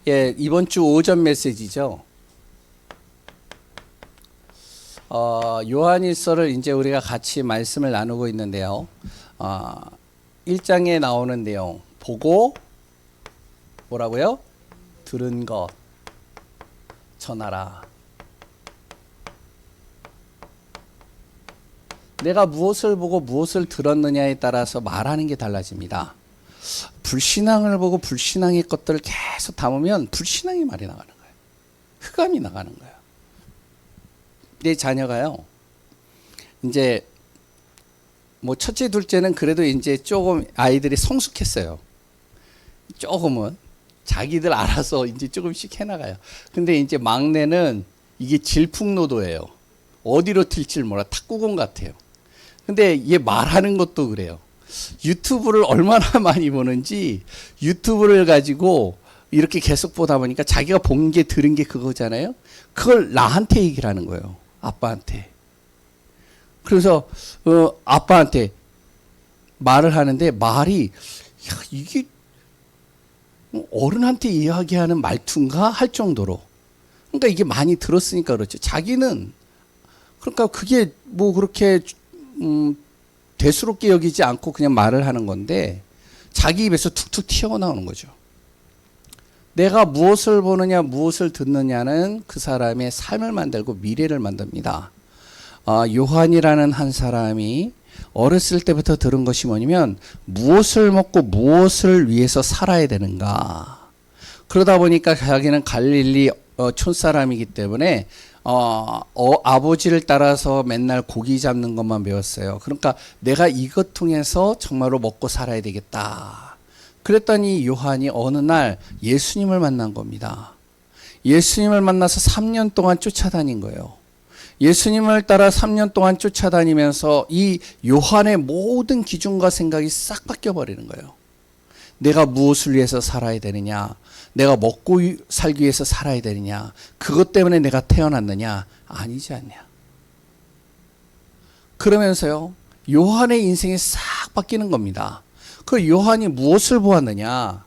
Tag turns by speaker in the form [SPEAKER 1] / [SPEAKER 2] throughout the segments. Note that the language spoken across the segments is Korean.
[SPEAKER 1] 예, 이번 주 오전 메시지죠. 요한일서를 이제 우리가 같이 말씀을 나누고 있는데요. 1장에 나오는 내용, 보고 뭐라고요? 들은 것 전하라. 내가 무엇을 보고 무엇을 들었느냐에 따라서 말하는 게 달라집니다. 불신앙을 보고 불신앙의 것들을 계속 담으면 불신앙의 말이 나가는 거예요. 흑암이 나가는 거예요. 내 자녀가요, 이제 뭐 첫째, 둘째는 그래도 이제 조금 아이들이 성숙했어요. 조금은 자기들 알아서 이제 조금씩 해나가요. 근데 이제 막내는 이게 질풍노도예요. 어디로 튈지 몰라. 탁구공 같아요. 근데 얘 말하는 것도 그래요. 유튜브를 얼마나 많이 보는지 유튜브를 가지고 이렇게 계속 보다 보니까 자기가 본 게 들은 게 그거잖아요. 그걸 나한테 얘기를 하는 거예요. 아빠한테. 그래서 아빠한테 말을 하는데 말이 이게 어른한테 이야기하는 말투인가 할 정도로, 그러니까 이게 많이 들었으니까 그렇죠. 자기는 그러니까 그게 뭐 그렇게 대수롭게 여기지 않고 그냥 말을 하는 건데 자기 입에서 툭툭 튀어나오는 거죠. 내가 무엇을 보느냐 무엇을 듣느냐는 그 사람의 삶을 만들고 미래를 만듭니다. 요한이라는 한 사람이 어렸을 때부터 들은 것이 뭐냐면 무엇을 먹고 무엇을 위해서 살아야 되는가. 그러다 보니까 자기는 갈릴리 촌사람이기 때문에 아버지를 따라서 맨날 고기 잡는 것만 배웠어요. 그러니까 내가 이것 통해서 정말로 먹고 살아야 되겠다. 그랬더니 요한이 어느 날 예수님을 만난 겁니다. 예수님을 만나서 3년 동안 쫓아다닌 거예요. 예수님을 따라 3년 동안 쫓아다니면서 이 요한의 모든 기준과 생각이 싹 바뀌어 버리는 거예요. 내가 무엇을 위해서 살아야 되느냐, 내가 먹고 살기 위해서 살아야 되느냐, 그것 때문에 내가 태어났느냐, 아니지 않냐. 그러면서요, 요한의 인생이 싹 바뀌는 겁니다. 그 요한이 무엇을 보았느냐?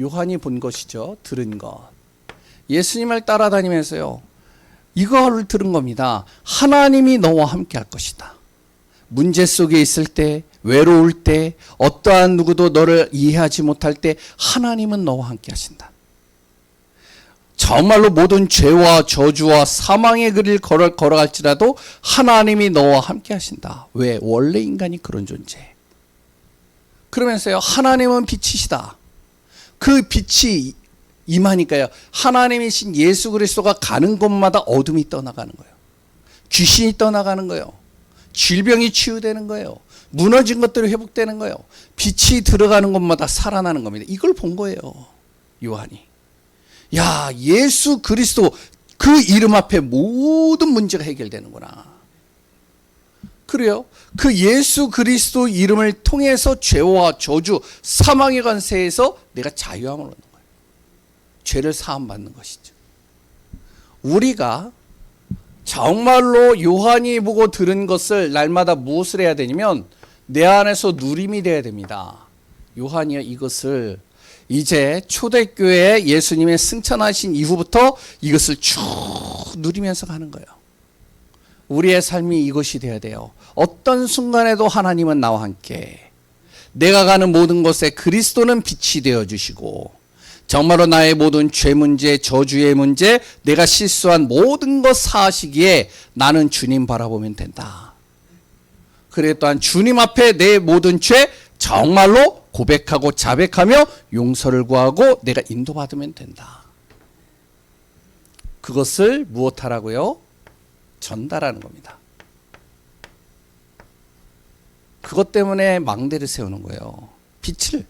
[SPEAKER 1] 요한이 본 것이죠. 들은 것. 예수님을 따라다니면서요, 이거를 들은 겁니다. 하나님이 너와 함께 할 것이다. 문제 속에 있을 때, 외로울 때, 어떠한 누구도 너를 이해하지 못할 때 하나님은 너와 함께 하신다. 정말로 모든 죄와 저주와 사망의 길을 걸어갈지라도 하나님이 너와 함께 하신다. 왜? 원래 인간이 그런 존재. 그러면서요, 하나님은 빛이시다. 그 빛이 임하니까요, 하나님이신 예수 그리스도가 가는 곳마다 어둠이 떠나가는 거예요. 귀신이 떠나가는 거예요. 질병이 치유되는 거예요. 무너진 것들이 회복되는 거예요. 빛이 들어가는 곳마다 살아나는 겁니다. 이걸 본 거예요, 요한이. 야, 예수 그리스도 그 이름 앞에 모든 문제가 해결되는구나. 그래요. 그 예수 그리스도 이름을 통해서 죄와 저주, 사망의 관세에서 내가 자유함을 얻는 거예요. 죄를 사함받는 것이죠. 우리가 정말로 요한이 보고 들은 것을 날마다 무엇을 해야 되냐면 내 안에서 누림이 돼야 됩니다. 요한이 이것을 이제 초대교회에 예수님의 승천하신 이후부터 이것을 쭉 누리면서 가는 거예요. 우리의 삶이 이것이 돼야 돼요. 어떤 순간에도 하나님은 나와 함께, 내가 가는 모든 곳에 그리스도는 빛이 되어주시고, 정말로 나의 모든 죄 문제, 저주의 문제, 내가 실수한 모든 것 사하시기에 나는 주님 바라보면 된다. 그래 또한 주님 앞에 내 모든 죄 정말로 고백하고 자백하며 용서를 구하고 내가 인도받으면 된다. 그것을 무엇하라고요? 전달하는 겁니다. 그것 때문에 망대를 세우는 거예요. 빛을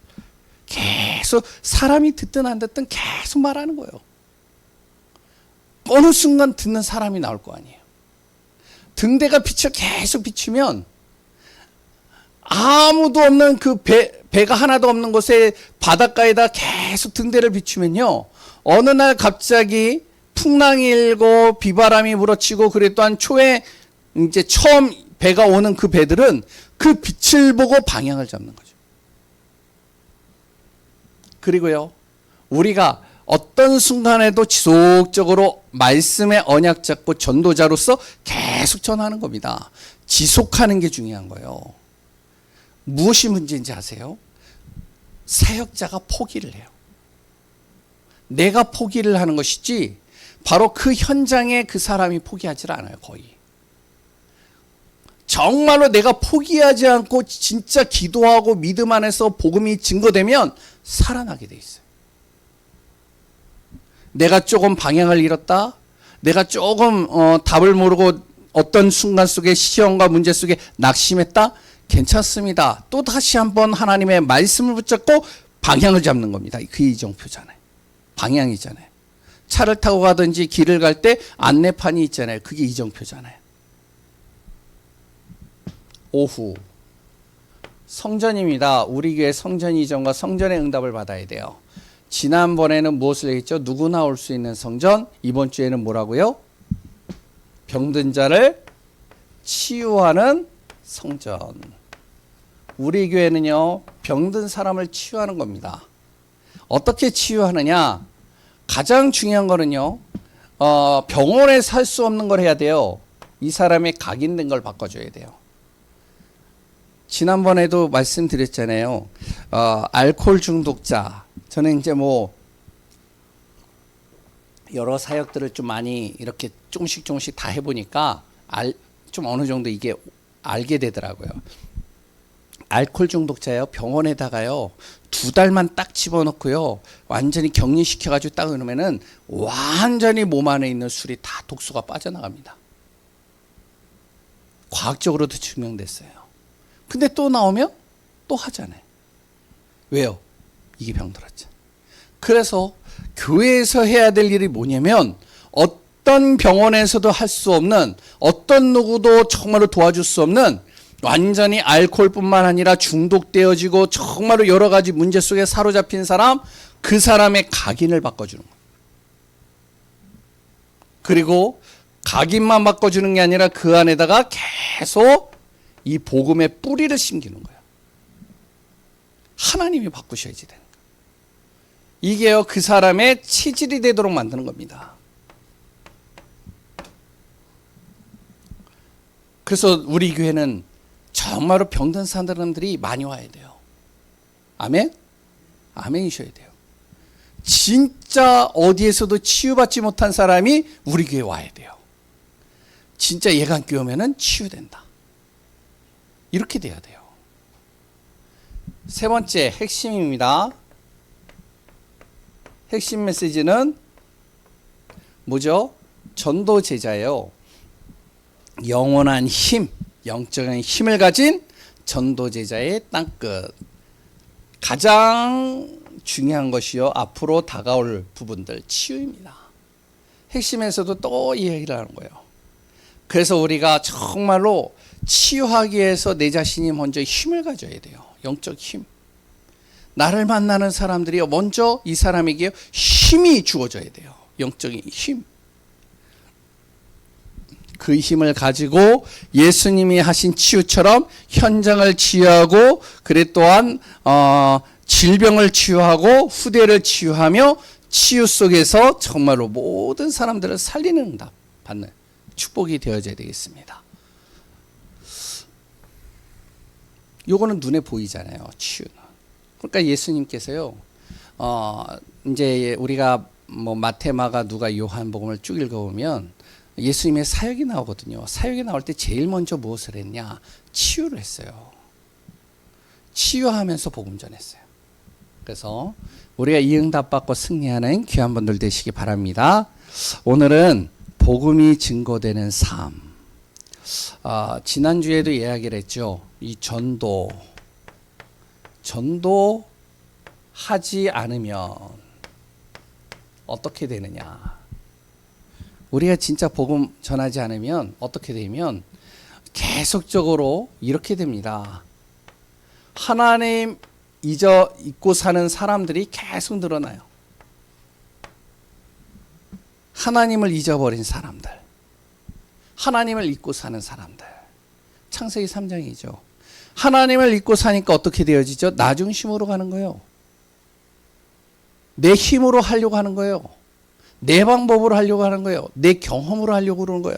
[SPEAKER 1] 계속 사람이 듣든 안 듣든 계속 말하는 거예요. 어느 순간 듣는 사람이 나올 거 아니에요. 등대가 빛을 계속 비추면 아무도 없는 그 배가 하나도 없는 곳에 바닷가에다 계속 등대를 비추면요, 어느 날 갑자기 풍랑이 일고 비바람이 불어치고, 그래 또한 초에 이제 처음 배가 오는 그 배들은 그 빛을 보고 방향을 잡는 거죠. 그리고요, 우리가 어떤 순간에도 지속적으로 말씀의 언약 잡고 전도자로서 계속 전하는 겁니다. 지속하는 게 중요한 거예요. 무엇이 문제인지 아세요? 사역자가 포기를 해요. 내가 포기를 하는 것이지 바로 그 현장에 그 사람이 포기하지 않아요. 거의. 정말로 내가 포기하지 않고 진짜 기도하고 믿음 안에서 복음이 증거되면 살아나게 돼 있어요. 내가 조금 방향을 잃었다. 내가 조금 답을 모르고 어떤 순간 속에 시험과 문제 속에 낙심했다. 괜찮습니다. 또 다시 한번 하나님의 말씀을 붙잡고 방향을 잡는 겁니다. 그게 이정표잖아요. 방향이잖아요. 차를 타고 가든지 길을 갈 때 안내판이 있잖아요. 그게 이정표잖아요. 오후 성전입니다. 우리 교회 성전 이전과 성전의 응답을 받아야 돼요. 지난번에는 무엇을 했죠? 누구나 올 수 있는 성전. 이번 주에는 뭐라고요? 병든 자를 치유하는 성전. 우리 교회는요, 병든 사람을 치유하는 겁니다. 어떻게 치유하느냐? 가장 중요한 거는요, 병원에 살 수 없는 걸 해야 돼요. 이 사람의 각인된 걸 바꿔줘야 돼요. 지난번에도 말씀드렸잖아요. 알코올 중독자. 저는 이제 뭐 여러 사역들을 좀 많이 이렇게 조금씩 다 해보니까 좀 어느 정도 이게 알게 되더라고요. 알코올 중독자예요. 병원에다가요 2달만 딱 집어넣고요 완전히 격리시켜가지고 딱 넣으면은 완전히 몸 안에 있는 술이 다 독소가 빠져나갑니다. 과학적으로도 증명됐어요. 근데 또 나오면 또 하잖아요. 왜요? 이게 병들었죠. 그래서 교회에서 해야 될 일이 뭐냐면 어떤 병원에서도 할 수 없는, 어떤 누구도 정말로 도와줄 수 없는, 완전히 알코올뿐만 아니라 중독되어지고 정말로 여러 가지 문제 속에 사로잡힌 사람, 그 사람의 각인을 바꿔주는 거예요. 그리고 각인만 바꿔주는 게 아니라 그 안에다가 계속 이 복음의 뿌리를 심기는 거예요. 하나님이 바꾸셔야지 되는 거예요. 이게요, 그 사람의 체질이 되도록 만드는 겁니다. 그래서 우리 교회는 정말로 병든 사람들이 많이 와야 돼요. 아멘? 아멘이셔야 돼요. 진짜 어디에서도 치유받지 못한 사람이 우리 교회에 와야 돼요. 진짜 예감교회 오면은 치유된다. 이렇게 돼야 돼요. 세 번째 핵심입니다. 핵심 메시지는 뭐죠? 전도 제자예요. 영원한 힘, 영적인 힘을 가진 전도 제자의 땅끝. 가장 중요한 것이요, 앞으로 다가올 부분들, 치유입니다. 핵심에서도 또 이 얘기를 하는 거예요. 그래서 우리가 정말로 치유하기 위해서 내 자신이 먼저 힘을 가져야 돼요. 영적 힘. 나를 만나는 사람들이 먼저 이 사람에게 힘이 주어져야 돼요. 영적인 힘. 그 힘을 가지고 예수님이 하신 치유처럼 현장을 치유하고, 그래 또한 질병을 치유하고 후대를 치유하며 치유 속에서 정말로 모든 사람들을 살리는 응답 받는 축복이 되어져야 되겠습니다. 요거는 눈에 보이잖아요. 치유는. 그러니까 예수님께서요, 이제 우리가 뭐 마태, 마가, 누가, 요한복음을 쭉 읽어보면 예수님의 사역이 나오거든요. 사역이 나올 때 제일 먼저 무엇을 했냐? 치유를 했어요. 치유하면서 복음 전했어요. 그래서 우리가 이 응답 받고 승리하는 귀한 분들 되시기 바랍니다. 오늘은 복음이 증거되는 삶. 지난주에도 이야기를 했죠. 이 전도하지 않으면 어떻게 되느냐. 우리가 진짜 복음 전하지 않으면 어떻게 되면 계속적으로 이렇게 됩니다. 하나님 잊고 사는 사람들이 계속 늘어나요. 하나님을 잊어버린 사람들, 하나님을 잊고 사는 사람들. 창세기 3장이죠. 하나님을 잊고 사니까 어떻게 되어지죠? 나 중심으로 가는 거예요. 내 힘으로 하려고 하는 거예요. 내 방법으로 하려고 하는 거예요. 내 경험으로 하려고 그러는 거예요.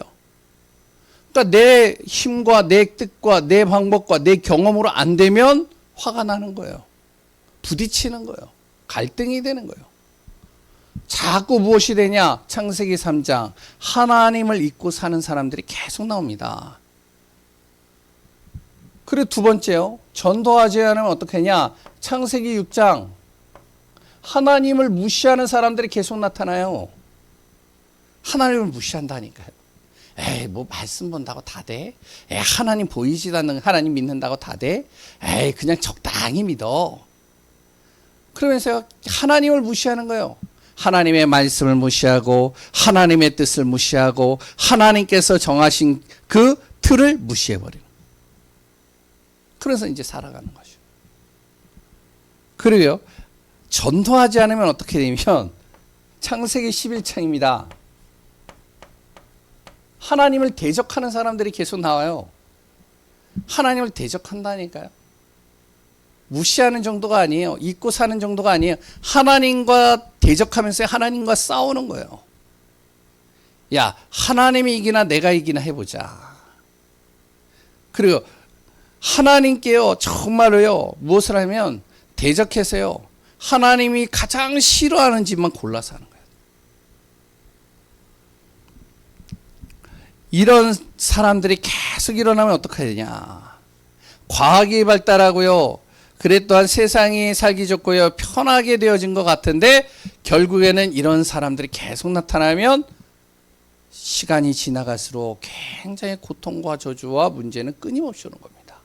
[SPEAKER 1] 그러니까 내 힘과 내 뜻과 내 방법과 내 경험으로 안 되면 화가 나는 거예요. 부딪히는 거예요. 갈등이 되는 거예요. 자꾸 무엇이 되냐? 창세기 3장 하나님을 잊고 사는 사람들이 계속 나옵니다. 그리고 두 번째요. 전도하지 않으면 어떻게 하냐? 창세기 6장 하나님을 무시하는 사람들이 계속 나타나요. 하나님을 무시한다니까요. 에이, 뭐 말씀 본다고 다 돼? 에이, 하나님 보이지도 않는 하나님 믿는다고 다 돼? 에이, 그냥 적당히 믿어. 그러면서 하나님을 무시하는 거예요. 하나님의 말씀을 무시하고 하나님의 뜻을 무시하고 하나님께서 정하신 그 틀을 무시해버리는. 그래서 이제 살아가는 거죠. 그리고요, 전도하지 않으면 어떻게 되면 창세기 11장입니다. 하나님을 대적하는 사람들이 계속 나와요. 하나님을 대적한다니까요. 무시하는 정도가 아니에요. 잊고 사는 정도가 아니에요. 하나님과 대적하면서 하나님과 싸우는 거예요. 야, 하나님이 이기나 내가 이기나 해보자. 그리고 하나님께요, 정말로요, 무엇을 하면 대적해서요, 하나님이 가장 싫어하는 집만 골라서 하는 거예요. 이런 사람들이 계속 일어나면 어떻게 되냐. 과학이 발달하고요, 그래 또한 세상이 살기 좋고요, 편하게 되어진 것 같은데 결국에는 이런 사람들이 계속 나타나면 시간이 지나갈수록 굉장히 고통과 저주와 문제는 끊임없이 오는 겁니다.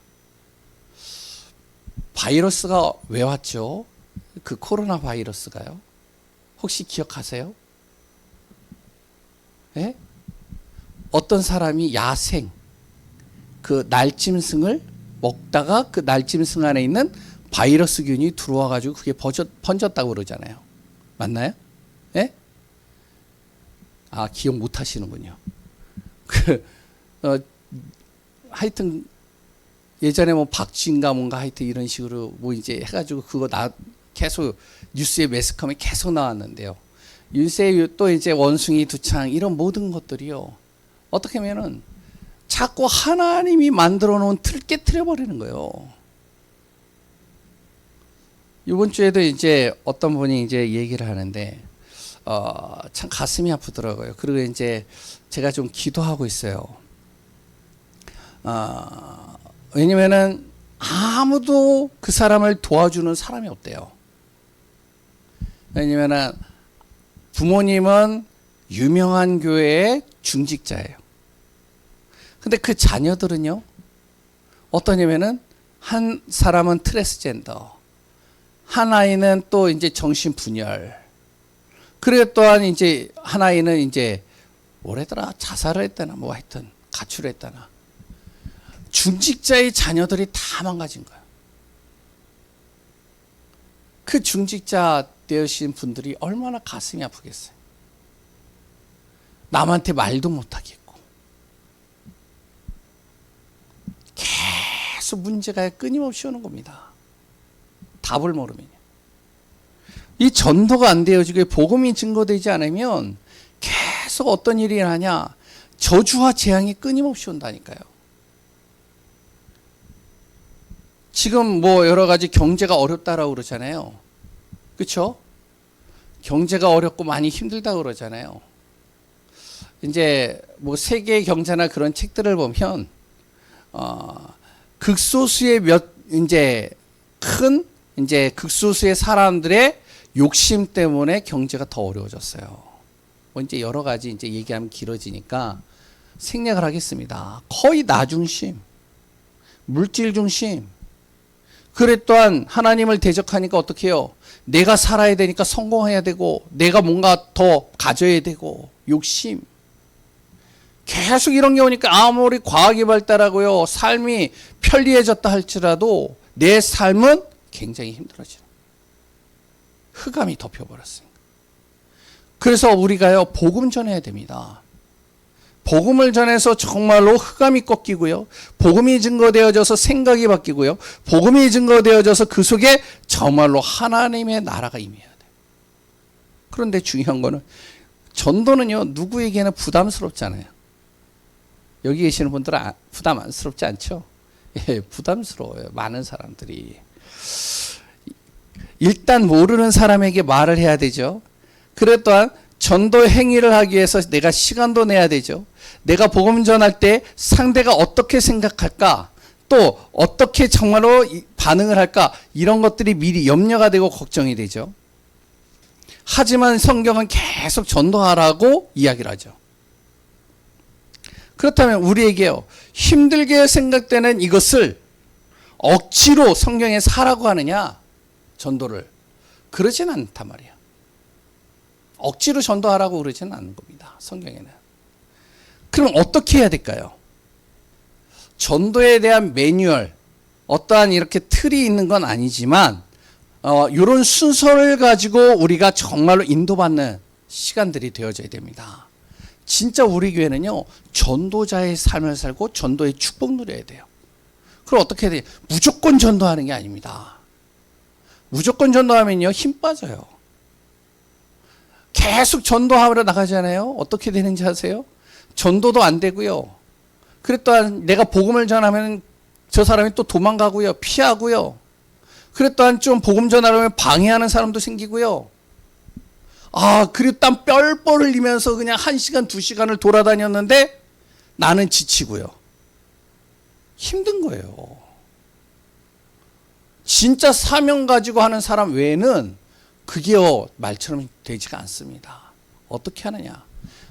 [SPEAKER 1] 바이러스가 왜 왔죠? 그 코로나 바이러스가요. 혹시 기억하세요? 예? 어떤 사람이 야생 그 날짐승을 먹다가 그 날짐승 안에 있는 바이러스균이 들어와 가지고 그게 번졌다고 그러잖아요. 맞나요? 예? 아, 기억 못 하시는군요. 하여튼 예전에 뭐 박쥐인가 뭔가 하여튼 이런 식으로 뭐 이제 해가지고 그거 계속 뉴스에 매스컴에 계속 나왔는데요. 윤세 또 이제 원숭이 두창 이런 모든 것들이요, 어떻게 하면은 자꾸 하나님이 만들어 놓은 틀 깨트려 버리는 거예요. 이번 주에도 이제 어떤 분이 이제 얘기를 하는데 참 가슴이 아프더라고요. 그리고 이제 제가 좀 기도하고 있어요. 왜냐면은 아무도 그 사람을 도와주는 사람이 없대요. 왜냐면은 부모님은 유명한 교회의 중직자예요. 근데 그 자녀들은요, 어떠냐면은 한 사람은 트랜스젠더, 한 아이는 또 이제 정신분열, 그리고 또한 이제 한 아이는 이제 뭐래더라, 자살을 했다나 뭐 하여튼 가출을 했다나. 중직자의 자녀들이 다 망가진 거예요. 그 중직자 되신 분들이 얼마나 가슴이 아프겠어요. 남한테 말도 못하겠고 계속 문제가 끊임없이 오는 겁니다. 답을 모르면요. 이 전도가 안 되어지고 복음이 증거되지 않으면 계속 어떤 일이 일어나냐, 저주와 재앙이 끊임없이 온다니까요. 지금 뭐 여러 가지 경제가 어렵다라고 그러잖아요. 그렇죠? 경제가 어렵고 많이 힘들다고 그러잖아요. 이제 뭐 세계 경제나 그런 책들을 보면 극소수의 이제 큰 이제 극소수의 사람들의 욕심 때문에 경제가 더 어려워졌어요. 뭐 이제 여러 가지 이제 얘기하면 길어지니까 생략을 하겠습니다. 거의 나 중심, 물질 중심. 그래 또한 하나님을 대적하니까 어떻게 해요? 내가 살아야 되니까 성공해야 되고, 내가 뭔가 더 가져야 되고, 욕심. 계속 이런 게 오니까 아무리 과학이 발달하고요, 삶이 편리해졌다 할지라도 내 삶은 굉장히 힘들어지는, 흑암이 덮여버렸습니다. 그래서 우리가요, 복음 전해야 됩니다. 복음을 전해서 정말로 흑암이 꺾이고요, 복음이 증거되어져서 생각이 바뀌고요, 복음이 증거되어져서 그 속에 정말로 하나님의 나라가 임해야 돼요. 그런데 중요한 거는 전도는요, 누구에게나 부담스럽잖아요. 여기 계시는 분들은 부담스럽지 않죠? 예, 부담스러워요. 많은 사람들이. 일단 모르는 사람에게 말을 해야 되죠. 그래 또한 전도 행위를 하기 위해서 내가 시간도 내야 되죠. 내가 복음 전할 때 상대가 어떻게 생각할까? 또 어떻게 정말로 반응을 할까? 이런 것들이 미리 염려가 되고 걱정이 되죠. 하지만 성경은 계속 전도하라고 이야기를 하죠. 그렇다면 우리에게요, 힘들게 생각되는 이것을 억지로 성경에 사라고 하느냐? 전도를. 그러진 않단 말이야. 억지로 전도하라고 그러지는 않는 겁니다. 성경에는. 그럼 어떻게 해야 될까요? 전도에 대한 매뉴얼, 어떠한 이렇게 틀이 있는 건 아니지만 이런 순서를 가지고 우리가 정말로 인도받는 시간들이 되어져야 됩니다. 진짜 우리 교회는요, 전도자의 삶을 살고 전도의 축복 누려야 돼요. 그럼 어떻게 해야 돼요? 무조건 전도하는 게 아닙니다. 무조건 전도하면요, 힘 빠져요. 계속 전도하러 나가잖아요. 어떻게 되는지 아세요? 전도도 안 되고요. 그래 또한 내가 복음을 전하면 저 사람이 또 도망가고요. 피하고요. 그래 또한 좀 복음 전하려면 방해하는 사람도 생기고요. 그리고 땀 뻘뻘 흘리면서 그냥 1시간, 2시간을 돌아다녔는데 나는 지치고요. 힘든 거예요. 진짜 사명 가지고 하는 사람 외에는 그게요, 말처럼 되지가 않습니다. 어떻게 하느냐?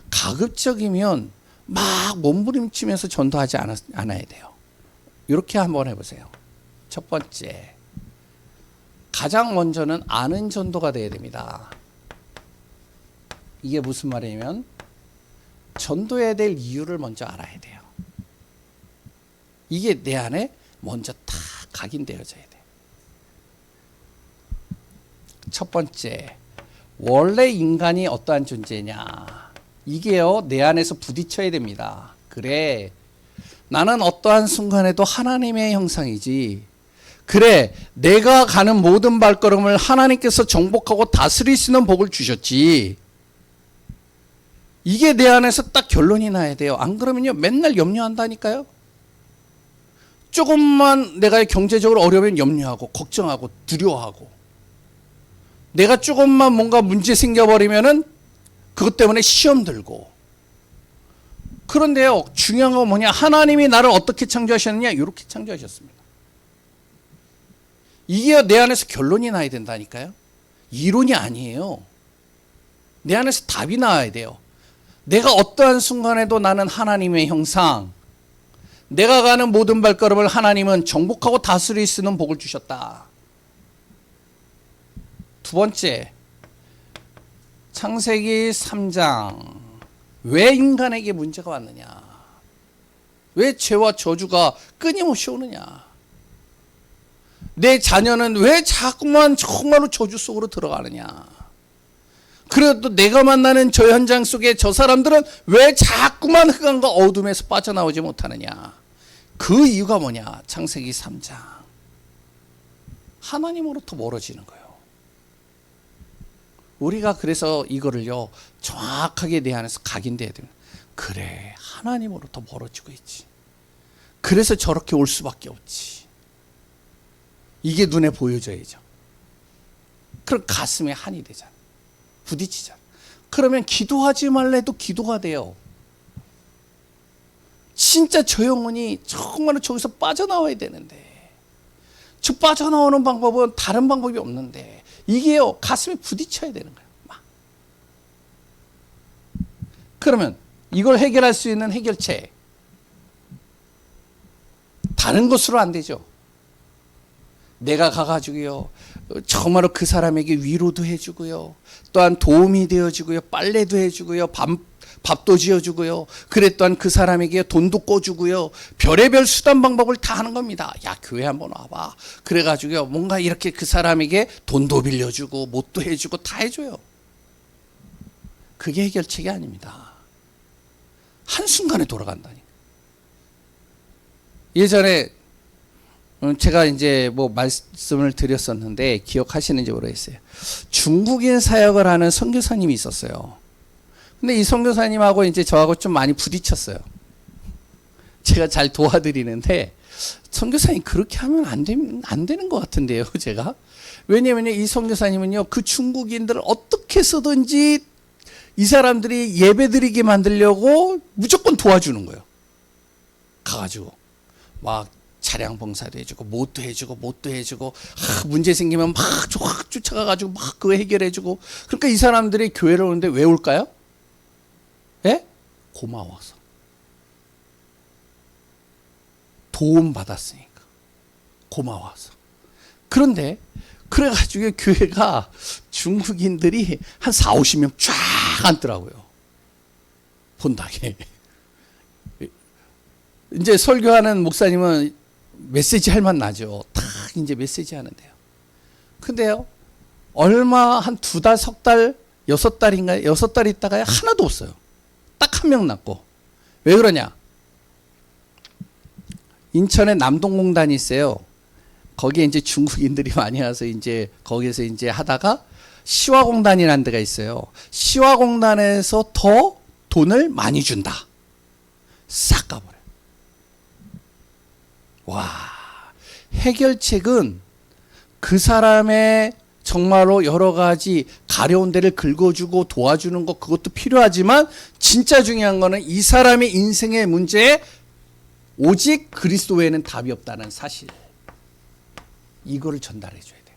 [SPEAKER 1] 가급적이면 막 몸부림치면서 전도하지 않아야 돼요. 이렇게 한번 해보세요. 첫 번째, 가장 먼저는 아는 전도가 돼야 됩니다. 이게 무슨 말이냐면 전도해야 될 이유를 먼저 알아야 돼요. 이게 내 안에 먼저 다 각인되어져야 돼요. 첫 번째, 원래 인간이 어떠한 존재냐? 이게요, 내 안에서 부딪혀야 됩니다. 그래, 나는 어떠한 순간에도 하나님의 형상이지. 그래, 내가 가는 모든 발걸음을 하나님께서 정복하고 다스릴 수 있는 복을 주셨지. 이게 내 안에서 딱 결론이 나야 돼요. 안 그러면요, 맨날 염려한다니까요. 조금만 내가 경제적으로 어려우면 염려하고 걱정하고 두려워하고, 내가 조금만 뭔가 문제 생겨버리면은 그것 때문에 시험 들고. 그런데요, 중요한 건 뭐냐? 하나님이 나를 어떻게 창조하셨느냐? 이렇게 창조하셨습니다. 이게 내 안에서 결론이 나야 된다니까요. 이론이 아니에요. 내 안에서 답이 나와야 돼요. 내가 어떠한 순간에도 나는 하나님의 형상, 내가 가는 모든 발걸음을 하나님은 정복하고 다스릴 수 있는 복을 주셨다. 두 번째, 창세기 3장. 왜 인간에게 문제가 왔느냐? 왜 죄와 저주가 끊임없이 오느냐? 내 자녀는 왜 자꾸만 정말로 저주 속으로 들어가느냐? 그래도 내가 만나는 저 현장 속에 저 사람들은 왜 자꾸만 흑암과 어둠에서 빠져나오지 못하느냐? 그 이유가 뭐냐? 창세기 3장. 하나님으로부터 멀어지는 거예요. 우리가 그래서 이거를요, 정확하게 내 안에서 각인돼야 됩니다. 그래, 하나님으로부터 멀어지고 있지. 그래서 저렇게 올 수밖에 없지. 이게 눈에 보여져야죠. 그럼 가슴에 한이 되잖아. 부딪히잖아. 그러면 기도하지 말래도 기도가 돼요. 진짜 저 영혼이 정말로 저기서 빠져나와야 되는데, 저 빠져나오는 방법은 다른 방법이 없는데, 이게요, 가슴에 부딪혀야 되는 거예요. 막. 그러면 이걸 해결할 수 있는 해결책, 다른 것으로 안 되죠. 내가 가가지고요, 정말로 그 사람에게 위로도 해주고요, 또한 도움이 되어주고요, 빨래도 해주고요, 밥도 지어주고요, 그래 또한 그 사람에게 돈도 꿔주고요, 별의별 수단 방법을 다 하는 겁니다. 야, 교회 한번 와봐. 그래가지고요, 뭔가 이렇게 그 사람에게 돈도 빌려주고 뭣도 해주고 다 해줘요. 그게 해결책이 아닙니다. 한순간에 돌아간다니까. 예전에 제가 이제 뭐 말씀을 드렸었는데 기억하시는지 모르겠어요. 중국인 사역을 하는 선교사님이 있었어요. 근데 이 선교사님하고 이제 저하고 좀 많이 부딪혔어요. 제가 잘 도와드리는데 선교사님 그렇게 하면 안 되는 것 같은데요, 제가. 왜냐면요, 이 선교사님은요, 그 중국인들을 어떻게 해서든지 이 사람들이 예배드리게 만들려고 무조건 도와주는 거예요. 가가지고 막 차량 봉사도 해주고 뭣도 해주고 문제 생기면 막 쫓아가가지고 막 그거 해결해주고. 그러니까 이 사람들이 교회를 오는데 왜 올까요? 예? 고마워서. 도움 받았으니까. 고마워서. 그런데 그래가지고 교회가 중국인들이 한 40-50명 쫙 앉더라고요. 본당에. 이제 설교하는 목사님은 메시지 할 맛 나죠. 딱 이제 메시지 하는데요. 근데요, 얼마 한 2달, 3달, 6달인가요? 6달 있다가 하나도 없어요. 딱 한 명 남고. 왜 그러냐? 인천에 남동공단이 있어요. 거기에 이제 중국인들이 많이 와서 이제 거기에서 이제 하다가 시화공단이라는 데가 있어요. 시화공단에서 더 돈을 많이 준다. 싹 가버려요. 와, 해결책은 그 사람의 정말로 여러 가지 가려운 데를 긁어주고 도와주는 것, 그것도 필요하지만 진짜 중요한 거는 이 사람의 인생의 문제에 오직 그리스도 외에는 답이 없다는 사실. 이거를 전달해 줘야 돼요.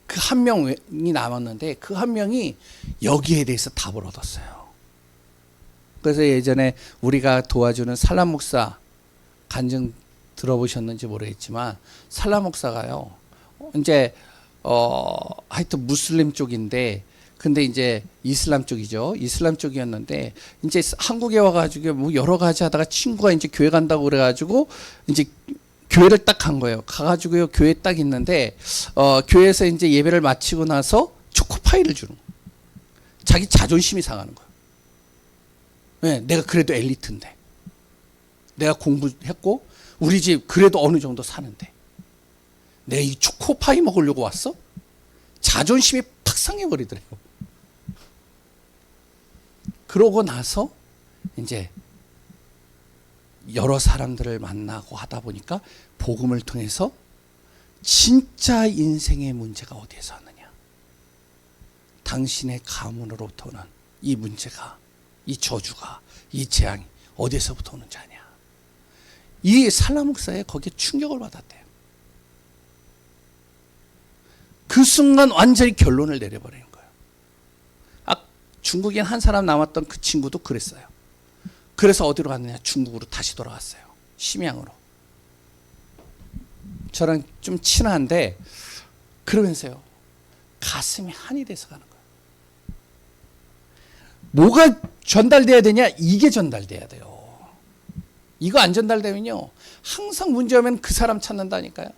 [SPEAKER 1] 그 한 명이 남았는데 그 한 명이 여기에 대해서 답을 얻었어요. 그래서 예전에 우리가 도와주는 살람 목사 간증 들어보셨는지 모르겠지만, 살람 목사가요, 이제 하여튼 무슬림 쪽인데, 근데 이제 이슬람 쪽이죠. 이슬람 쪽이었는데 이제 한국에 와가지고 뭐 여러 가지 하다가 친구가 이제 교회 간다고 그래가지고 이제 교회를 딱 간 거예요. 가가지고요, 교회 딱 있는데 교회에서 이제 예배를 마치고 나서 초코파이를 주는 거예요. 자기 자존심이 상하는 거예요. 네, 내가 그래도 엘리트인데, 내가 공부했고 우리 집 그래도 어느 정도 사는데 내가 이 초코파이 먹으려고 왔어? 자존심이 팍 상해버리더래요. 그러고 나서 이제 여러 사람들을 만나고 하다 보니까 복음을 통해서 진짜 인생의 문제가 어디에서 왔느냐, 당신의 가문으로부터 오는 이 문제가, 이 저주가, 이 재앙이 어디에서부터 오는지 아냐. 이 살람 목사에 거기에 충격을 받았대요. 그 순간 완전히 결론을 내려버리는 거예요. 중국인 한 사람 남았던 그 친구도 그랬어요. 그래서 어디로 갔느냐, 중국으로 다시 돌아갔어요. 심양으로. 저랑 좀 친한데 그러면서요, 가슴이 한이 돼서 가는 거예요. 뭐가 전달돼야 되냐? 이게 전달돼야 돼요. 이거 안 전달되면요, 항상 문제오면 그 사람 찾는다니까요.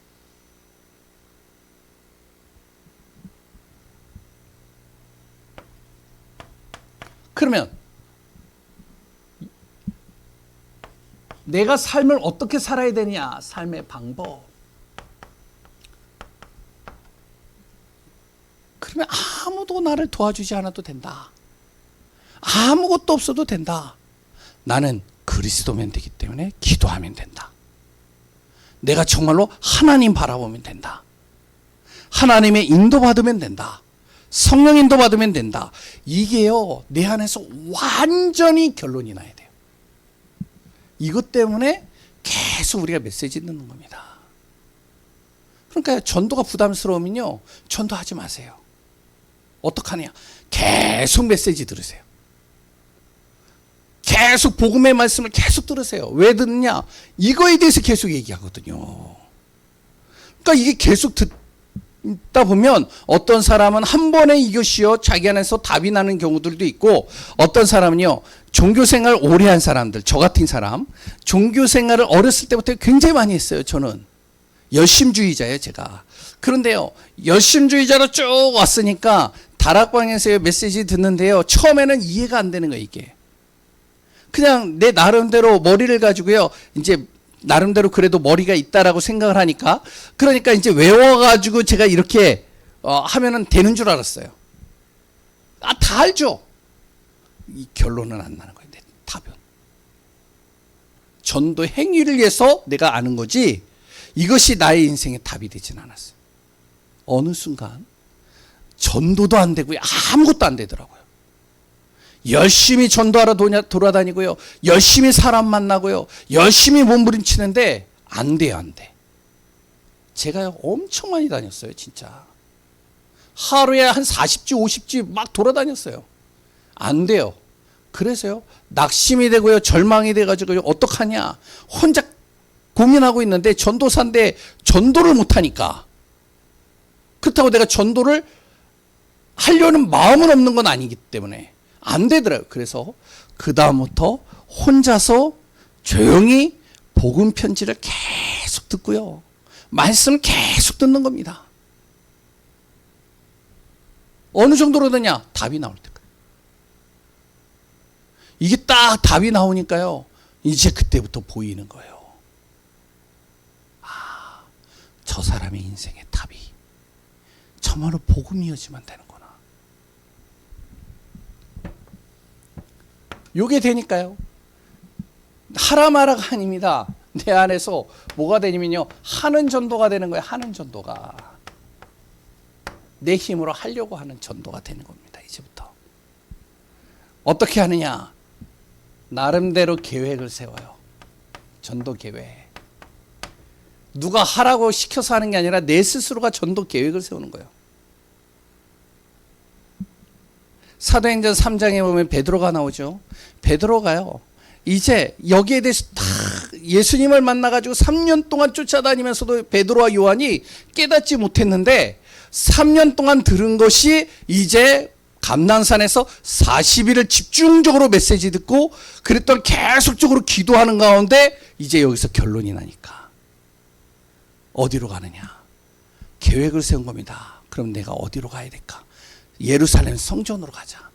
[SPEAKER 1] 그러면 내가 삶을 어떻게 살아야 되냐? 삶의 방법. 그러면 아무도 나를 도와주지 않아도 된다. 아무것도 없어도 된다. 나는 그리스도면 되기 때문에 기도하면 된다. 내가 정말로 하나님 바라보면 된다. 하나님의 인도받으면 된다. 성령 인도받으면 된다. 이게요, 내 안에서 완전히 결론이 나야 돼요. 이것 때문에 계속 우리가 메시지 듣는 겁니다. 그러니까 전도가 부담스러우면요, 전도하지 마세요. 어떡하냐? 계속 메시지 들으세요. 계속 복음의 말씀을 계속 들으세요. 왜 듣느냐? 이거에 대해서 계속 얘기하거든요. 그러니까 이게 계속 듣다 보면 어떤 사람은 한 번에 이것이요, 자기 안에서 답이 나는 경우들도 있고, 어떤 사람은요, 종교생활 오래 한 사람들, 저 같은 사람, 종교생활을 어렸을 때부터 굉장히 많이 했어요. 저는 열심주의자예요, 제가. 그런데요, 열심주의자로 쭉 왔으니까 다락방에서 메시지 듣는데요, 처음에는 이해가 안 되는 거예요. 이게 그냥 내 나름대로 머리를 가지고요, 이제 나름대로 그래도 머리가 있다라고 생각을 하니까, 그러니까 이제 외워가지고 제가 이렇게 하면은 되는 줄 알았어요. 다 알죠. 이 결론은 안 나는 거예요. 답은 전도 행위를 위해서 내가 아는 거지, 이것이 나의 인생의 답이 되진 않았어요. 어느 순간 전도도 안 되고요, 아무것도 안 되더라고요. 열심히 전도하러 돌아다니고요, 열심히 사람 만나고요, 열심히 몸부림치는데 안 돼요, 안 돼. 제가 엄청 많이 다녔어요, 진짜. 하루에 한 40지 50지 막 돌아다녔어요. 안 돼요. 그래서요, 낙심이 되고요, 절망이 돼가지고요, 어떡하냐 혼자 고민하고 있는데, 전도사인데 전도를 못하니까. 그렇다고 내가 전도를 하려는 마음은 없는 건 아니기 때문에 안 되더라고요. 그래서 그 다음부터 혼자서 조용히 복음 편지를 계속 듣고요, 말씀을 계속 듣는 겁니다. 어느 정도로 되냐? 답이 나올 때까지. 이게 딱 답이 나오니까요, 이제 그때부터 보이는 거예요. 아, 저 사람의 인생의 답이 정말로 복음이어지만 되는구나. 요게 되니까요, 하라 마라가 아닙니다. 내 안에서 뭐가 되냐면요, 하는 전도가 되는 거예요. 하는 전도가. 내 힘으로 하려고 하는 전도가 되는 겁니다. 이제부터. 어떻게 하느냐? 나름대로 계획을 세워요. 전도 계획. 누가 하라고 시켜서 하는 게 아니라 내 스스로가 전도 계획을 세우는 거예요. 사도행전 3장에 보면 베드로가 나오죠. 베드로가요, 이제 여기에 대해서 다 예수님을 만나가지고 3년 동안 쫓아다니면서도 베드로와 요한이 깨닫지 못했는데, 3년 동안 들은 것이 이제 감난산에서 40일을 집중적으로 메시지 듣고 그랬더니 계속적으로 기도하는 가운데 이제 여기서 결론이 나니까 어디로 가느냐? 계획을 세운 겁니다. 그럼 내가 어디로 가야 될까? 예루살렘 성전으로 가자.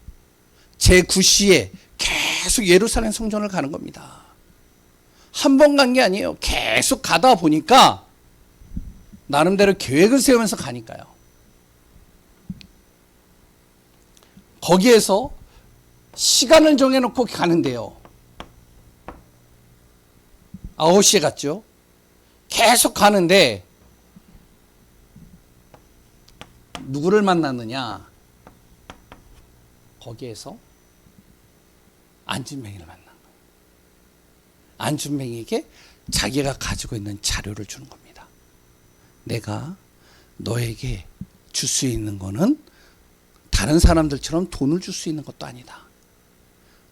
[SPEAKER 1] 제9시에 계속 예루살렘 성전을 가는 겁니다. 한 번 간 게 아니에요. 계속 가다 보니까 나름대로 계획을 세우면서 가니까요. 거기에서 시간을 정해놓고 가는데요, 9시에 갔죠. 계속 가는데 누구를 만났느냐? 거기에서 안준뱅이를 만난 거예요. 안준뱅이에게 자기가 가지고 있는 자료를 주는 겁니다. 내가 너에게 줄 수 있는 거는 다른 사람들처럼 돈을 줄 수 있는 것도 아니다.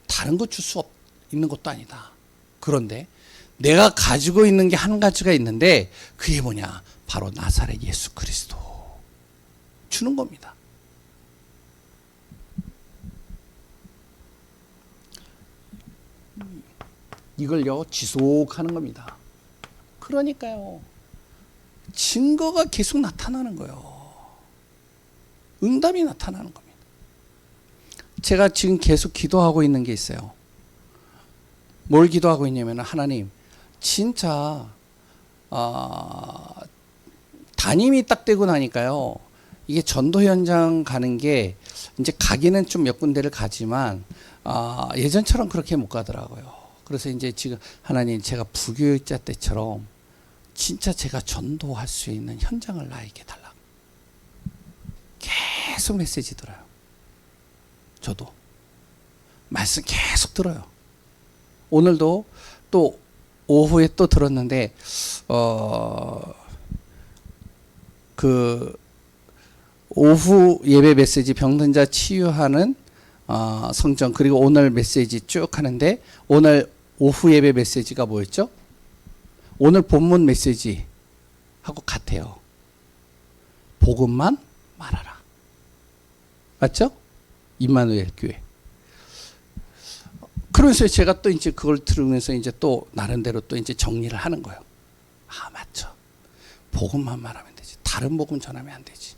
[SPEAKER 1] 다른 거 줄 수 있는 것도 아니다. 그런데 내가 가지고 있는 게 한 가지가 있는데, 그게 뭐냐? 바로 나사렛 예수 그리스도 주는 겁니다. 이걸요, 지속하는 겁니다. 그러니까요, 증거가 계속 나타나는 거예요. 응답이 나타나는 겁니다. 제가 지금 계속 기도하고 있는 게 있어요. 뭘 기도하고 있냐면, 하나님, 진짜 담임이 딱 되고 나니까요, 이게 전도 현장 가는 게 이제 가기는 좀 몇 군데를 가지만 예전처럼 그렇게 못 가더라고요. 그래서 이제 지금 하나님, 제가 부교육자 때처럼 진짜 제가 전도할 수 있는 현장을 나에게 달라고 계속 메시지 들어요. 저도 말씀 계속 들어요. 오늘도 또 오후에 또 들었는데 그 오후 예배 메시지 병든 자 치유하는 성전, 그리고 오늘 메시지 쭉 하는데, 오늘 오후 예배 메시지가 뭐였죠? 오늘 본문 메시지 하고 같아요. 복음만 말하라. 맞죠? 임마누엘 교회. 그러면서 제가 또 이제 그걸 들으면서 이제 또 나름대로 또 이제 정리를 하는 거예요. 아, 맞죠. 복음만 말하면 되지. 다른 복음 전하면 안 되지.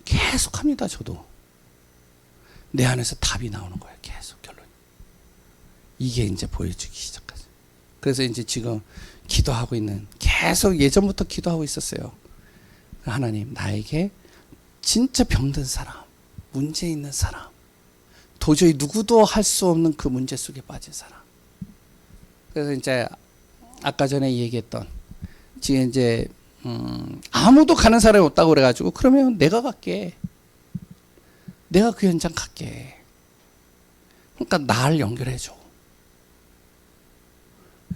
[SPEAKER 1] 계속 합니다, 저도. 내 안에서 답이 나오는 거예요, 계속 결론이. 이게 이제 보여주기 시작하죠. 그래서 이제 지금 기도하고 있는, 계속 예전부터 기도하고 있었어요. 하나님, 나에게 진짜 병든 사람, 문제 있는 사람, 도저히 누구도 할 수 없는 그 문제 속에 빠진 사람. 그래서 이제 아까 전에 얘기했던, 지금 이제 아무도 가는 사람이 없다고 그래가지고, 그러면 내가 갈게. 내가 그 현장 갈게. 그러니까 나를 연결해줘.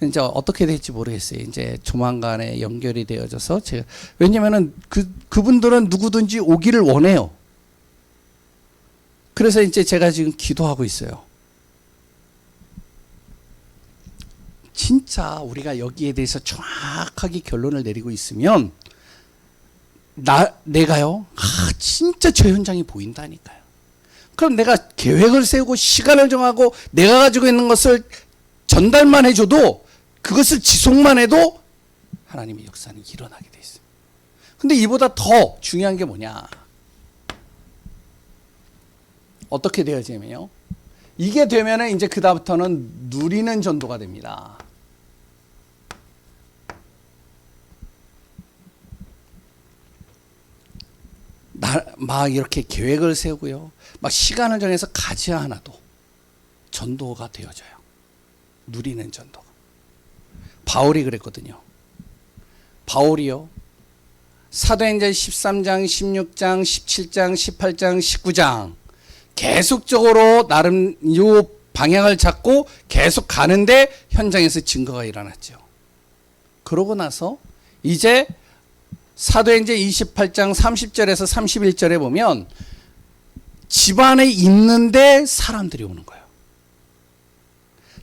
[SPEAKER 1] 이제 어떻게 될지 모르겠어요. 이제 조만간에 연결이 되어져서 제가, 왜냐면은 그분들은 누구든지 오기를 원해요. 그래서 이제 제가 지금 기도하고 있어요. 진짜 우리가 여기에 대해서 정확하게 결론을 내리고 있으면 내가요, 진짜 저 현장이 보인다니까요. 그럼 내가 계획을 세우고 시간을 정하고 내가 가지고 있는 것을 전달만 해줘도, 그것을 지속만 해도 하나님의 역사는 일어나게 돼 있어요. 근데 이보다 더 중요한 게 뭐냐? 어떻게 되어지냐면요, 이게 되면은 이제 그 다음부터는 누리는 전도가 됩니다. 막 이렇게 계획을 세우고요, 막 시간을 정해서 가지 않아도 전도가 되어져요. 누리는 전도가. 바울이 그랬거든요. 바울이요, 사도행전 13장, 16장, 17장, 18장, 19장 계속적으로 나름 요 방향을 잡고 계속 가는데 현장에서 증거가 일어났죠. 그러고 나서 이제 사도행전 28장 30절에서 31절에 보면 집 안에 있는데 사람들이 오는 거예요.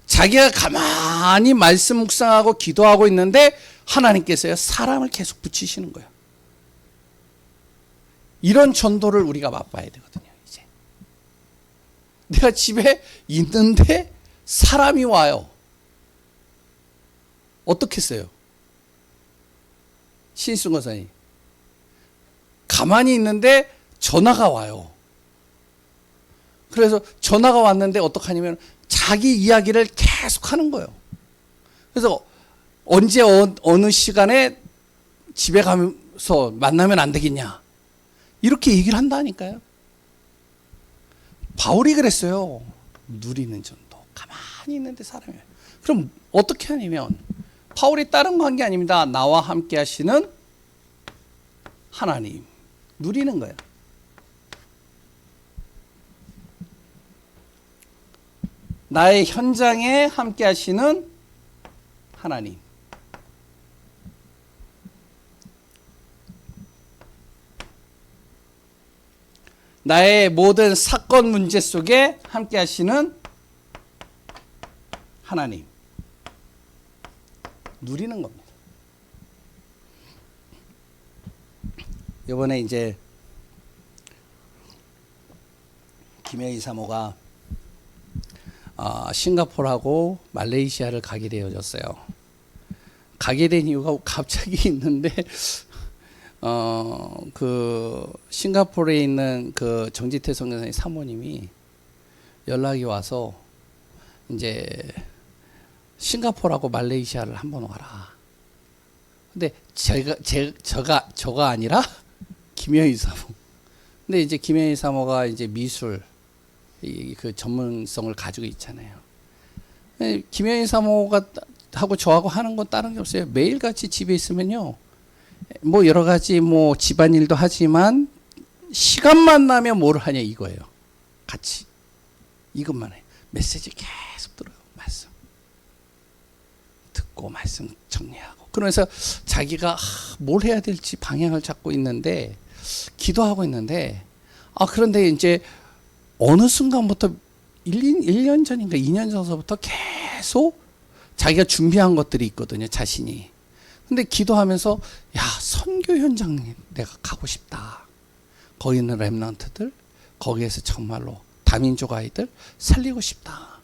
[SPEAKER 1] 자기가 가만히 말씀 묵상하고 기도하고 있는데 하나님께서요, 사람을 계속 붙이시는 거예요. 이런 전도를 우리가 맛봐야 되거든요. 이제 내가 집에 있는데 사람이 와요. 어떻겠어요? 신승호사님, 가만히 있는데 전화가 와요. 그래서 전화가 왔는데 어떡하냐면 자기 이야기를 계속 하는 거예요. 그래서 언제 어느 시간에 집에 가면서 만나면 안 되겠냐, 이렇게 얘기를 한다니까요. 바울이 그랬어요. 누리는 전도. 가만히 있는데 사람이. 그럼 어떻게 하냐면, 바울이 다른 거 한 게 아닙니다. 나와 함께 하시는 하나님. 누리는 거예요. 나의 현장에 함께 하시는 하나님. 나의 모든 사건 문제 속에 함께 하시는 하나님. 누리는 겁니다. 이번에 이제 김혜희 사모가 싱가포르하고 말레이시아를 가게 되어졌어요. 가게 된 이유가 갑자기 있는데, 그 싱가포르에 있는 그 정지태 선교사님 사모님이 연락이 와서 이제 싱가포르하고 말레이시아를 한번 와라. 근데 저가 아니라 김여희 사모. 근데 이제 김여희 사모가 이제 미술 그 전문성을 가지고 있잖아요. 김여희 사모가 하고 저하고 하는 건 다른 게 없어요. 매일같이 집에 있으면요, 뭐 여러 가지 뭐 집안일도 하지만 시간만 나면 뭘 하냐 이거예요. 같이 이것만 해. 메시지 계속 들어요. 말씀 듣고 말씀 정리하고, 그러면서 자기가 뭘 해야 될지 방향을 잡고 있는데, 기도하고 있는데, 그런데 이제 어느 순간부터 1년 전인가 2년 전서부터 계속 자기가 준비한 것들이 있거든요, 자신이. 근데 기도하면서, 야, 선교 현장에 내가 가고 싶다. 거기 있는 렘넌트들, 거기에서 정말로 다민족 아이들 살리고 싶다.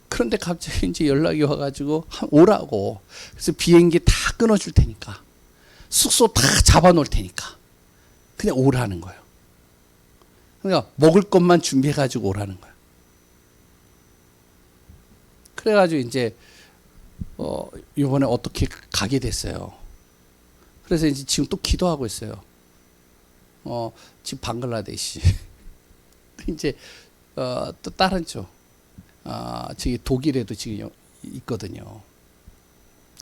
[SPEAKER 1] 그런데 갑자기 이제 연락이 와가지고 오라고. 그래서 비행기 다 끊어줄 테니까, 숙소 다 잡아놓을 테니까 그냥 오라는 거예요. 그러니까 먹을 것만 준비해가지고 오라는 거예요. 그래가지고 이제 이번에 어떻게 가게 됐어요. 그래서 이제 지금 또 기도하고 있어요. 지금 방글라데시 이제 또 다른 쪽 저기 독일에도 지금 있거든요.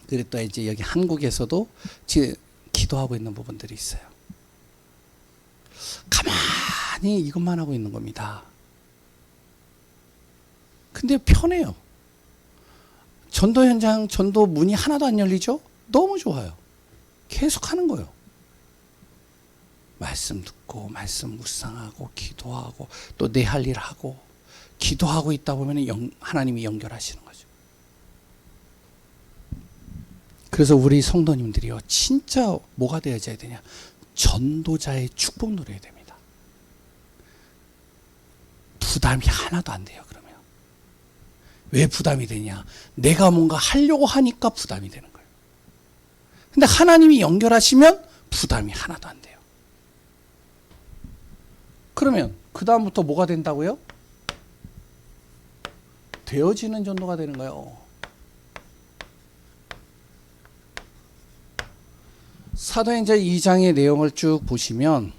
[SPEAKER 1] 그랬다 이제 여기 한국에서도 지금 기도하고 있는 부분들이 있어요. 가만히 이것만 하고 있는 겁니다. 근데 편해요. 전도 현장, 전도 문이 하나도 안 열리죠? 너무 좋아요. 계속 하는 거예요. 말씀 듣고, 말씀 묵상하고, 기도하고, 또 내 할 일 하고, 기도하고 있다 보면 하나님이 연결하시는 거죠. 그래서 우리 성도님들이요, 진짜 뭐가 되어져야 되냐? 전도자의 축복 누려야 됩니다. 부담이 하나도 안 돼요, 그러면. 왜 부담이 되냐? 내가 뭔가 하려고 하니까 부담이 되는 거예요. 근데 하나님이 연결하시면 부담이 하나도 안 돼요. 그러면 그 다음부터 뭐가 된다고요? 되어지는 전도가 되는 거예요. 사도행전 2장의 내용을 쭉 보시면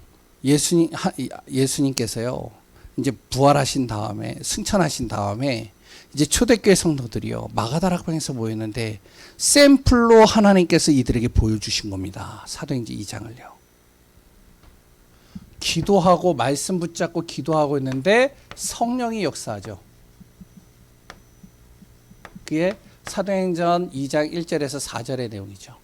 [SPEAKER 1] 예수님께서요, 이제 부활하신 다음에, 승천하신 다음에 이제 초대교회 성도들이요, 마가다락방에서 모였는데 샘플로 하나님께서 이들에게 보여주신 겁니다. 사도행전 2장을요. 기도하고 말씀 붙잡고 기도하고 있는데 성령이 역사하죠. 그게 사도행전 2장 1절에서 4절의 내용이죠.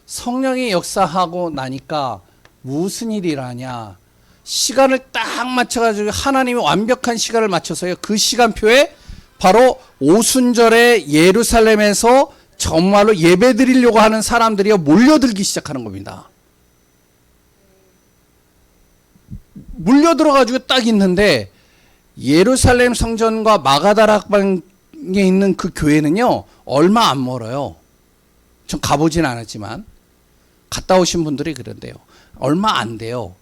[SPEAKER 1] 성령이 역사하고 나니까 무슨 일이 일어나냐? 시간을 딱 맞춰가지고 하나님이 완벽한 시간을 맞춰서요, 그 시간표에 바로 오순절에 예루살렘에서 정말로 예배 드리려고 하는 사람들이 몰려들기 시작하는 겁니다. 몰려들어가지고 딱 있는데 예루살렘 성전과 마가다락방에 있는 그 교회는요, 얼마 안 멀어요. 전 가보진 않았지만 갔다 오신 분들이 그런데요, 얼마 안 돼요.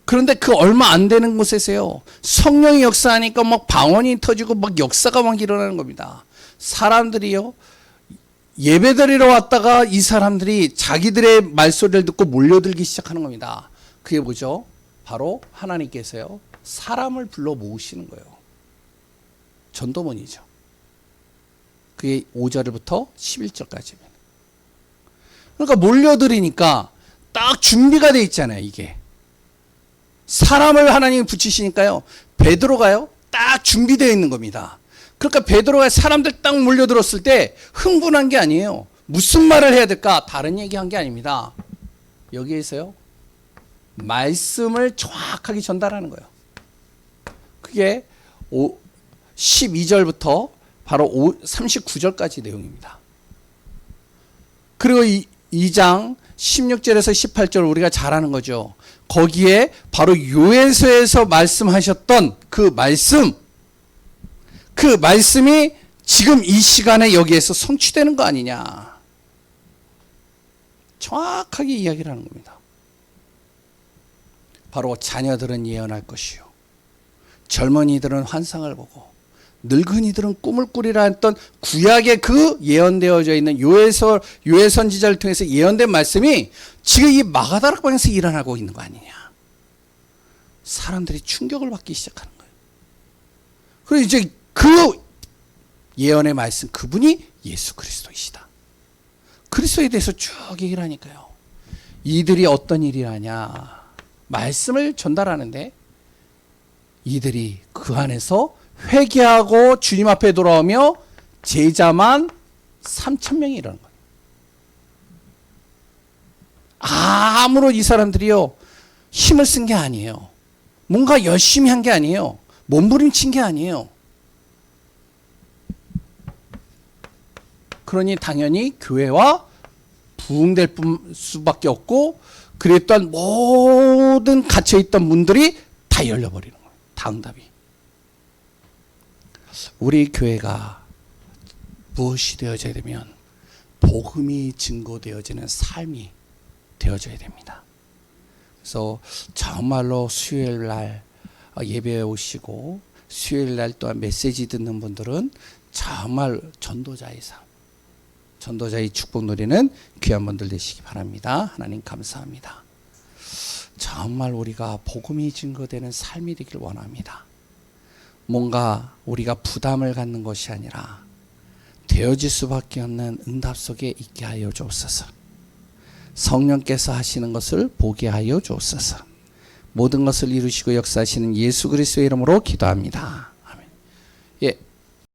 [SPEAKER 1] 그런데 그 얼마 안 되는 곳에서요, 성령이 역사하니까 막 방언이 터지고 막 역사가 막 일어나는 겁니다. 사람들이요, 예배드리러 왔다가 이 사람들이 자기들의 말소리를 듣고 몰려들기 시작하는 겁니다. 그게 뭐죠? 바로 하나님께서요, 사람을 불러 모으시는 거예요. 전도문이죠. 그게 5절부터 11절까지입니다. 그러니까 몰려들으니까 딱 준비가 돼 있잖아요, 이게. 사람을 하나님이 붙이시니까요, 베드로가요, 딱 준비되어 있는 겁니다. 그러니까 베드로가 사람들 딱 몰려들었을 때 흥분한 게 아니에요. 무슨 말을 해야 될까? 다른 얘기한 게 아닙니다. 여기에서요, 말씀을 정확하게 전달하는 거예요. 그게 12절부터 바로 39절까지 내용입니다. 그리고 2장 16절에서 18절 우리가 잘 아는 거죠. 거기에 바로 요에서에서 말씀하셨던 그 말씀이 지금 이 시간에 여기에서 성취되는 거 아니냐. 정확하게 이야기를 하는 겁니다. 바로 자녀들은 예언할 것이요, 젊은이들은 환상을 보고 늙은이들은 꿈을 꾸리라 했던 구약의 그 예언되어져 있는 요엘 선지자를 통해서 예언된 말씀이 지금 이 마가다락방에서 일어나고 있는 거 아니냐. 사람들이 충격을 받기 시작하는 거예요. 그리고 이제 그 예언의 말씀, 그분이 예수 그리스도이시다. 그리스도에 대해서 쭉 얘기를 하니까요, 이들이 어떤 일이 하냐, 말씀을 전달하는데 이들이 그 안에서 회개하고 주님 앞에 돌아오며 제자만 3,000명이 일어난 거예요. 아무런 이 사람들이요, 힘을 쓴 게 아니에요. 뭔가 열심히 한 게 아니에요. 몸부림친 게 아니에요. 그러니 당연히 교회와 부흥될 수밖에 없고, 그랬던 모든 갇혀있던 문들이 다 열려버리는 거예요. 다응답이. 우리 교회가 무엇이 되어져야 되면 복음이 증거되어지는 삶이 되어져야 됩니다. 그래서 정말로 수요일 날 예배에 오시고 수요일 날 또한 메시지 듣는 분들은 정말 전도자의 삶, 전도자의 축복 누리는 귀한 분들 되시기 바랍니다. 하나님 감사합니다. 정말 우리가 복음이 증거되는 삶이 되길 원합니다. 뭔가 우리가 부담을 갖는 것이 아니라 되어질 수밖에 없는 응답 속에 있게 하여 주옵소서. 성령께서 하시는 것을 보게 하여 주옵소서. 모든 것을 이루시고 역사하시는 예수 그리스도의 이름으로 기도합니다.